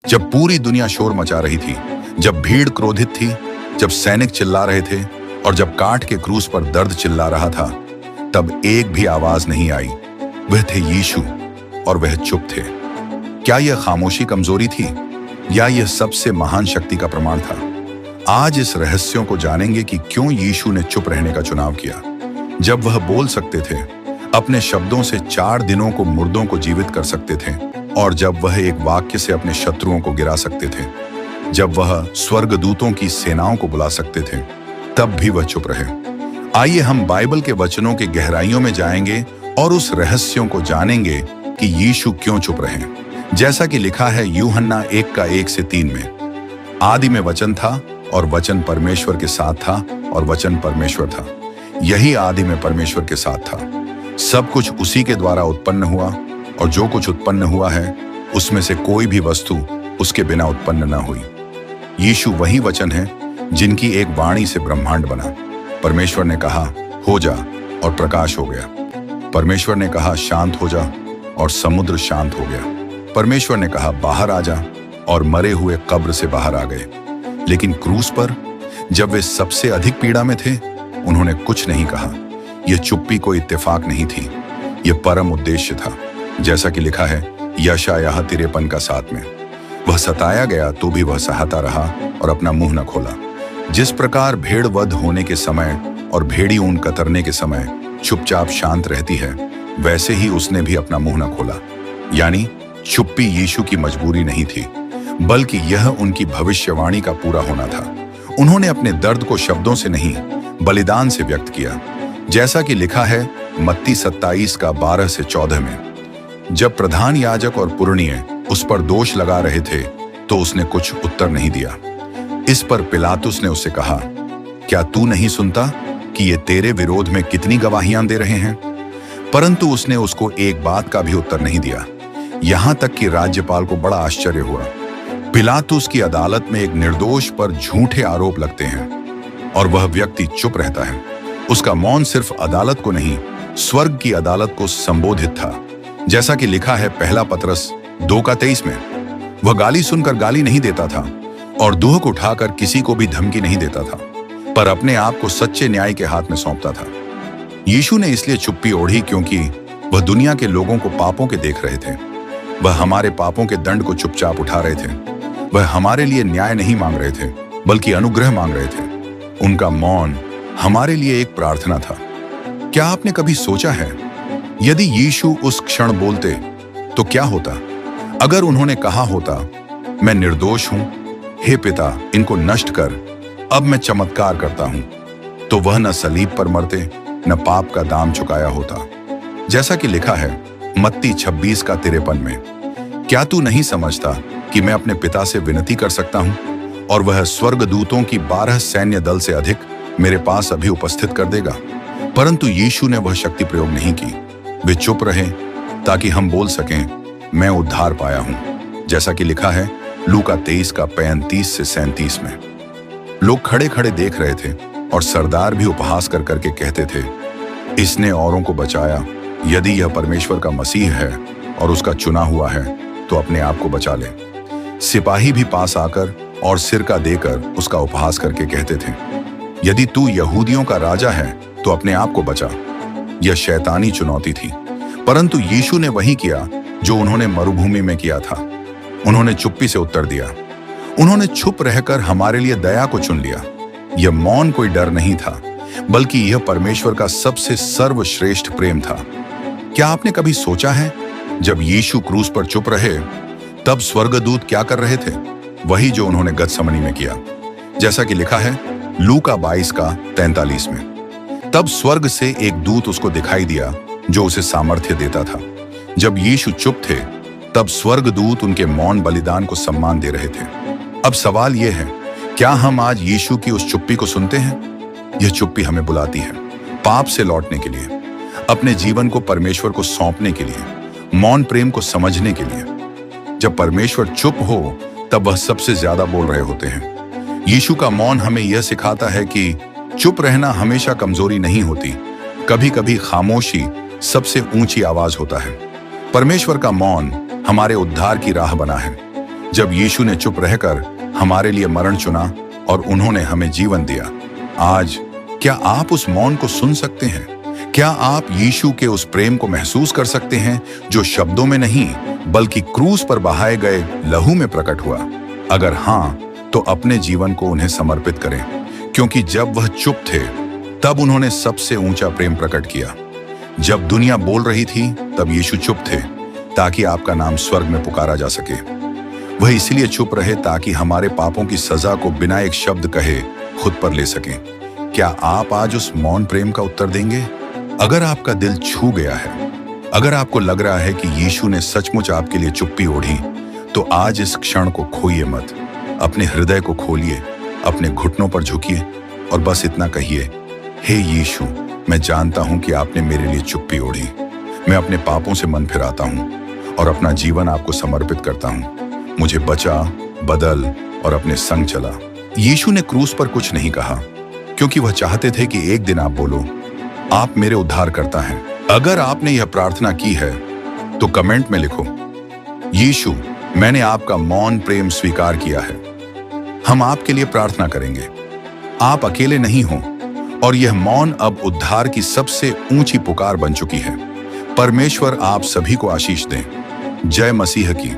जब पूरी दुनिया शोर मचा रही थी, जब भीड़ क्रोधित थी, जब सैनिक चिल्ला रहे थे और जब काठ के क्रूस पर दर्द चिल्ला रहा था, तब एक भी आवाज नहीं आई। वह थे यीशु और वह चुप थे। क्या यह खामोशी कमजोरी थी या यह सबसे महान शक्ति का प्रमाण था? आज इस रहस्यों को जानेंगे कि क्यों यीशु ने चुप रहने का चुनाव किया जब वह बोल सकते थे, अपने शब्दों से 4 दिनों को मुर्दों को जीवित कर सकते थे, और जब वह एक वाक्य से अपने शत्रुओं को गिरा सकते थे, जब वह स्वर्गदूतों की सेनाओं को बुला सकते थे, तब भी वह चुप रहे। आइए हम बाइबल के वचनों के गहराइयों में जाएंगे और उस रहस्यों को जानेंगे कि यीशु क्यों चुप रहे। जैसा कि लिखा है यूहन्ना 1:1-3 में, आदि में वचन था और वचन परमेश्वर के साथ था और वचन परमेश्वर था। यही आदि में परमेश्वर के साथ था। सब कुछ उसी के द्वारा उत्पन्न हुआ और जो कुछ उत्पन्न हुआ है उसमें से कोई भी वस्तु उसके बिना उत्पन्न न हुई। यीशु वही वचन है जिनकी एक वाणी से ब्रह्मांड बना। परमेश्वर ने कहा हो जा और प्रकाश हो गया। परमेश्वर ने कहा शांत हो जा और समुद्र शांत हो गया। परमेश्वर ने कहा बाहर आ जा और मरे हुए कब्र से बाहर आ गए। लेकिन क्रूस पर जब वे सबसे अधिक पीड़ा में थे, उन्होंने कुछ नहीं कहा। यह चुप्पी कोई इत्तेफाक नहीं थी, यह परम उद्देश्य था। जैसा कि लिखा है यशायाह 53:7 में, वह सताया गया तो भी वह सहाता रहा और अपना मुंह न खोला। जिस प्रकार भेड़ वध होने के समय और भेड़ी ऊन कतरने के समय चुपचाप शांत रहती है, वैसे ही उसने भी अपना मुंह न खोला। यानी चुप्पी यीशु की मजबूरी नहीं थी, बल्कि यह उनकी भविष्यवाणी का पूरा होना था। उन्होंने अपने दर्द को शब्दों से नहीं, बलिदान से व्यक्त किया। जैसा कि लिखा है मत्ती 27:12-14 में, जब प्रधान याजक और पुरनिये उस पर दोष लगा रहे थे तो उसने कुछ उत्तर नहीं दिया। इस पर पिलातुस ने उससे कहा, क्या तू नहीं सुनता कि ये तेरे विरोध में कितनी गवाहियां दे रहे हैं? परंतु उसने उसको एक बात का भी उत्तर नहीं दिया। यहां तक कि राज्यपाल को बड़ा आश्चर्य हुआ। पिलातुस की अदालत में एक निर्दोष पर झूठे आरोप लगते हैं और वह व्यक्ति चुप रहता है। उसका मौन सिर्फ अदालत को नहीं, स्वर्ग की अदालत को संबोधित था। जैसा कि लिखा है पहला पतरस 2:23 में, वह गाली सुनकर गाली नहीं देता था और दुहक उठाकर किसी को भी धमकी नहीं देता था, पर अपने आप को सच्चे न्याय के हाथ में सौंपता था। यीशु ने इसलिए चुप्पी ओढ़ी क्योंकि वह दुनिया के लोगों को पापों के देख रहे थे। वह हमारे पापों के दंड को चुपचाप उठा रहे थे। वह हमारे लिए न्याय नहीं मांग रहे थे, बल्कि अनुग्रह मांग रहे थे। उनका मौन हमारे लिए एक प्रार्थना था। क्या आपने कभी सोचा है, यदि यीशु उस क्षण बोलते तो क्या होता? अगर उन्होंने कहा होता, मैं निर्दोष हूं, हे पिता इनको नष्ट कर, अब मैं चमत्कार करता हूं, तो वह न सलीब पर मरते न पाप का दाम चुकाया होता। जैसा कि लिखा है मत्ती 26:53 में, क्या तू नहीं समझता कि मैं अपने पिता से विनती कर सकता हूं और वह स्वर्गदूतों की 12 सैन्य दल से अधिक मेरे पास अभी उपस्थित कर देगा? परंतु यीशु ने वह शक्ति प्रयोग नहीं की। वे चुप रहे ताकि हम बोल सकें, मैं उद्धार पाया हूं। जैसा कि लिखा है लूका 23:35-37 में, लोग खड़े खड़े देख रहे थे और सरदार भी उपहास कर करके कहते थे, इसने औरों को बचाया। यदि यह परमेश्वर का मसीह है और उसका चुना हुआ है तो अपने आप को बचा ले। सिपाही भी पास आकर और सिरका देकर उसका उपहास करके कहते थे, यदि तू यहूदियों का राजा है तो अपने आप को बचा। यह शैतानी चुनौती थी, परंतु यीशु ने वही किया जो उन्होंने मरुभूमि में किया था। उन्होंने चुप्पी से उत्तर दिया। उन्होंने चुप रहकर हमारे लिए दया को चुन लिया। यह मौन कोई डर नहीं था, बल्कि यह परमेश्वर का सबसे सर्वश्रेष्ठ प्रेम था। क्या आपने कभी सोचा है, जब यीशु क्रूस पर चुप रहे तब स्वर्गदूत क्या कर रहे थे? वही जो उन्होंने गतसमनी में किया। जैसा कि लिखा है लूका 22:43 में, तब स्वर्ग से एक दूत उसको दिखाई दिया जो उसे सामर्थ्य देता था। जब यीशु चुप थे तब स्वर्गदूत उनके मौन बलिदान को सम्मान दे रहे थे। अब सवाल यह है, क्या हम आज यीशु की उस चुप्पी को सुनते हैं? यह चुप्पी हमें बुलाती है पाप से लौटने के लिए, अपने जीवन को परमेश्वर को सौंपने के लिए, मौन प्रेम को समझने के लिए। जब परमेश्वर चुप हो तब वह सबसे ज्यादा बोल रहे होते हैं। यीशु का मौन हमें यह सिखाता है कि चुप रहना हमेशा कमजोरी नहीं होती। कभी कभी खामोशी सबसे ऊंची आवाज होता है। परमेश्वर का मौन हमारे उद्धार की राह बना है। जब यीशु ने चुप रहकर हमारे लिए मरण चुना और उन्होंने हमें जीवन दिया। आज क्या आप उस मौन को सुन सकते हैं? क्या आप यीशु के उस प्रेम को महसूस कर सकते हैं जो शब्दों में नहीं बल्कि क्रूस पर बहाए गए लहू में प्रकट हुआ? अगर हाँ, तो अपने जीवन को उन्हें समर्पित करें, क्योंकि जब वह चुप थे तब उन्होंने सबसे ऊंचा प्रेम प्रकट किया। जब दुनिया बोल रही थी तब यीशु चुप थे, ताकि आपका नाम स्वर्ग में पुकारा जा सके। वह इसलिए चुप रहे ताकि हमारे पापों की सजा को बिना एक शब्द कहे खुद पर ले सकें। क्या आप आज उस मौन प्रेम का उत्तर देंगे? अगर आपका दिल छू गया है, अगर आपको लग रहा है कि यीशु ने सचमुच आपके लिए चुप्पी ओढ़ी, तो आज इस क्षण को खोइए मत। अपने हृदय को खोलिए, अपने घुटनों पर झुकिए और बस इतना कहिए, हे यीशु, मैं जानता हूं कि आपने मेरे लिए चुप्पी ओढ़ी। मैं अपने पापों से मन फिराता हूं और अपना जीवन आपको समर्पित करता हूं। मुझे बचा, बदल और अपने संग चला। यीशु ने क्रूस पर कुछ नहीं कहा, क्योंकि वह चाहते थे कि एक दिन आप बोलो, आप मेरे उद्धार करता हैं। अगर आपने यह प्रार्थना की है तो कमेंट में लिखो, यीशु, मैंने आपका मौन प्रेम स्वीकार किया है। हम आपके लिए प्रार्थना करेंगे। आप अकेले नहीं हो और यह मौन अब उद्धार की सबसे ऊंची पुकार बन चुकी है। परमेश्वर आप सभी को आशीष दें। जय मसीह की।